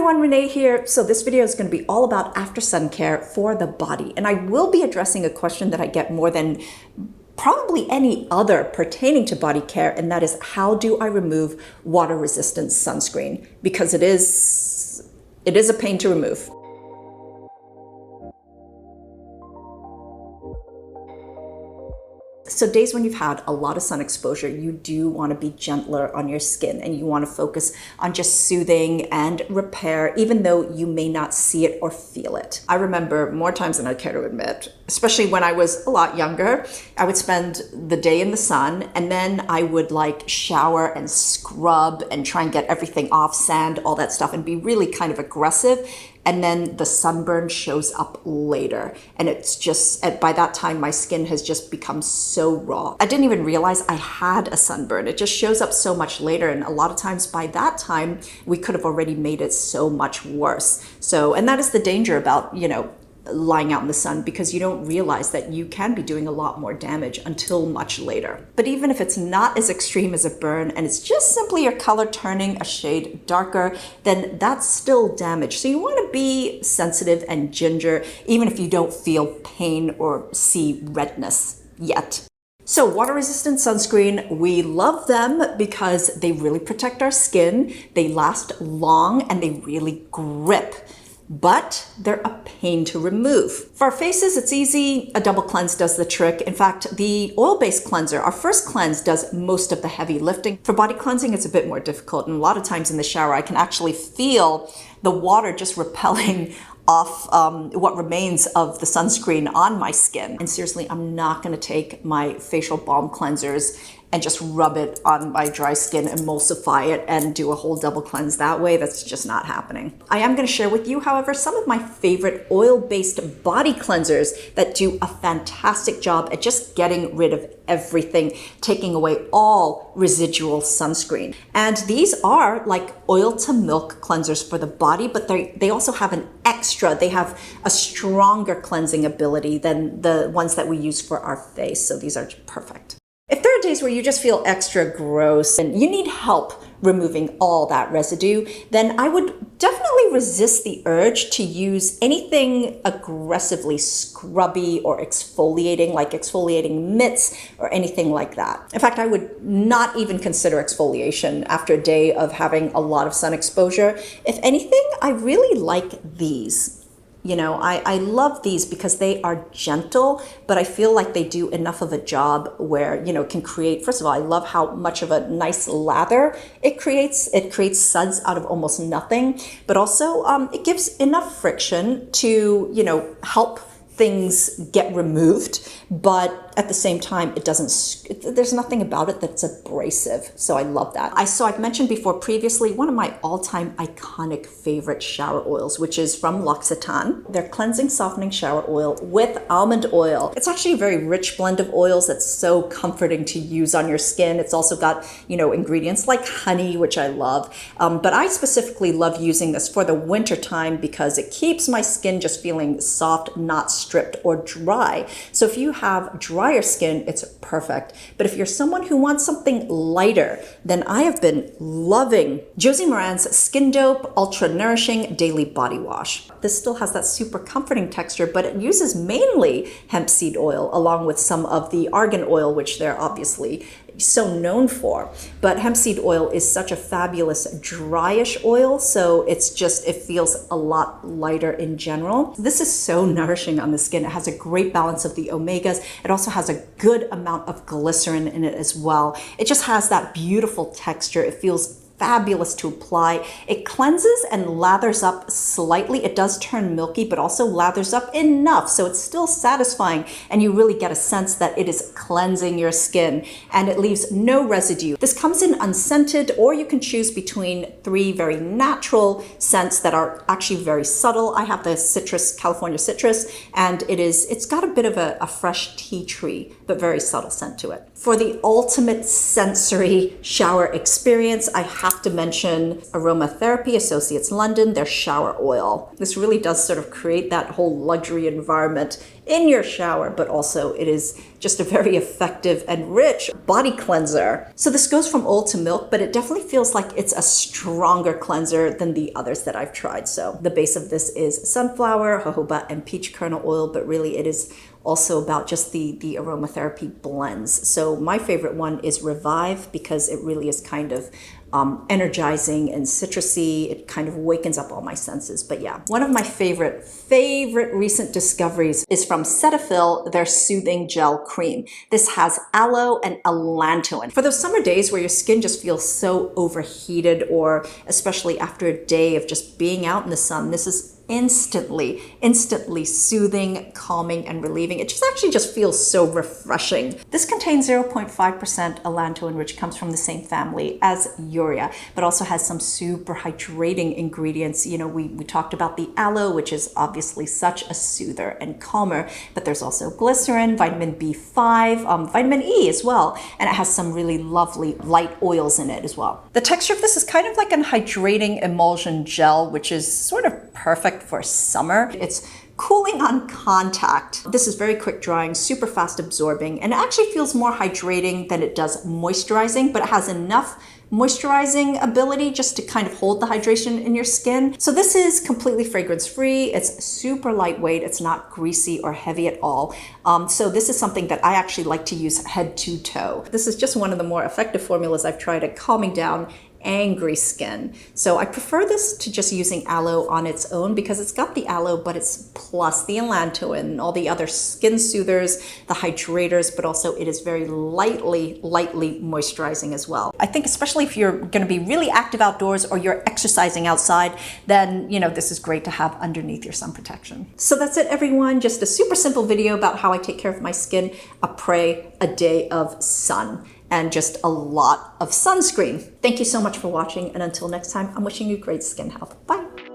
everyone, Renee here. So this video is going to be all about AfterSun care for the body. And I will be addressing a question that I get more than probably any other pertaining to body care, and that is, how do I remove water-resistant sunscreen? Because it is a pain to remove. So days when you've had a lot of sun exposure, you do want to be gentler on your skin and you want to focus on just soothing and repair, even though you may not see it or feel it. I remember more times than I care to admit, especially when I was a lot younger, I would spend the day in the sun and then I would like shower and scrub and try and get everything off, sand, all that stuff, and be really kind of aggressive. And then the sunburn shows up later. And it's just, by that time, my skin has just become so raw. I didn't even realize I had a sunburn. It just shows up so much later. And a lot of times by that time, we could have already made it so much worse. So, and that is the danger about, lying out in the sun, because you don't realize that you can be doing a lot more damage until much later. But even if it's not as extreme as a burn and it's just simply your color turning a shade darker, then that's still damage. So you want to be sensitive and ginger, even if you don't feel pain or see redness yet. So water-resistant sunscreen, we love them because they really protect our skin, they last long, and they really grip. But they're a pain to remove. For our faces, it's easy. A double cleanse does the trick. In fact, the oil-based cleanser, our first cleanse, does most of the heavy lifting. For body cleansing, it's a bit more difficult. And a lot of times in the shower, I can actually feel the water just repelling off what remains of the sunscreen on my skin. And seriously, I'm not gonna take my facial balm cleansers and just rub it on my dry skin, emulsify it, and do a whole double cleanse that way. That's just not happening. I am gonna share with you, however, some of my favorite oil-based body cleansers that do a fantastic job at just getting rid of everything, taking away all residual sunscreen. And these are like oil to milk cleansers for the body, but they also have an extra, they have a stronger cleansing ability than the ones that we use for our face. So these are perfect. If there are days where you just feel extra gross and you need help removing all that residue, then I would definitely resist the urge to use anything aggressively scrubby or exfoliating, like exfoliating mitts or anything like that. In fact, I would not even consider exfoliation after a day of having a lot of sun exposure. If anything, I really like these. I love these because they are gentle, but I feel like they do enough of a job where, can create, first of all, I love how much of a nice lather it creates. It creates suds out of almost nothing, but also it gives enough friction to, help things get removed, but at the same time, there's nothing about it that's abrasive. So I love that. I've mentioned before previously, one of my all-time iconic favorite shower oils, which is from L'Occitane. Their cleansing softening shower oil with almond oil. It's actually a very rich blend of oils that's so comforting to use on your skin. It's also got, ingredients like honey, which I love. But I specifically love using this for the winter time because it keeps my skin just feeling soft, not stripped or dry. So if you have drier skin, it's perfect. But if you're someone who wants something lighter, then I have been loving Josie Maran's Skin Dope Ultra Nourishing Daily Body Wash. This still has that super comforting texture, but it uses mainly hemp seed oil along with some of the argan oil, which they're obviously so known for. But hemp seed oil is such a fabulous dryish oil, so it feels a lot lighter in general. This is so nourishing on the skin. It has a great balance of the omegas. It also has a good amount of glycerin in it as well. It just has that beautiful texture. It feels fabulous to apply. It cleanses and lathers up slightly. It does turn milky, but also lathers up enough so it's still satisfying, and you really get a sense that it is cleansing your skin, and it leaves no residue. This comes in unscented, or you can choose between 3 very natural scents that are actually very subtle. I have the California citrus, and it's got a bit of a fresh tea tree, but very subtle scent to it. For the ultimate sensory shower experience, I have to mention Aromatherapy Associates London, their shower oil. This really does sort of create that whole luxury environment in your shower, but also it is just a very effective and rich body cleanser. So this goes from old to milk, but it definitely feels like it's a stronger cleanser than the others that I've tried. So the base of this is sunflower, jojoba, and peach kernel oil, but really it is also about just the aromatherapy blends. So my favorite one is Revive because it really is kind of energizing and citrusy. It kind of wakens up all my senses. But yeah, one of my favorite recent discoveries is from Cetaphil, their Soothing Gel Cream. This has aloe and allantoin. For those summer days where your skin just feels so overheated, or especially after a day of just being out in the sun, this is instantly soothing, calming, and relieving. It just feels so refreshing. This contains 0.5% allantoin, which comes from the same family as urea, but also has some super hydrating ingredients. You know, we talked about the aloe, which is obviously such a soother and calmer, but there's also glycerin, vitamin B5, vitamin E as well, and it has some really lovely light oils in it as well. The texture of this is kind of like an hydrating emulsion gel, which is sort of perfect for summer. It's cooling on contact. This is very quick drying, super fast absorbing, and it actually feels more hydrating than it does moisturizing, but it has enough moisturizing ability just to kind of hold the hydration in your skin. So this is completely fragrance free. It's super lightweight. It's not greasy or heavy at all. So this is something that I actually like to use head to toe. This is just one of the more effective formulas I've tried at calming down angry skin. So I prefer this to just using aloe on its own because it's got the aloe, but it's plus the allantoin, all the other skin soothers, the hydrators, but also it is very lightly moisturizing as well. I think especially if you're going to be really active outdoors or you're exercising outside, then, you know, this is great to have underneath your sun protection. So that's it, everyone. Just a super simple video about how I take care of my skin, a day of sun, and just a lot of sunscreen. Thank you so much for watching, and until next time, I'm wishing you great skin health. Bye.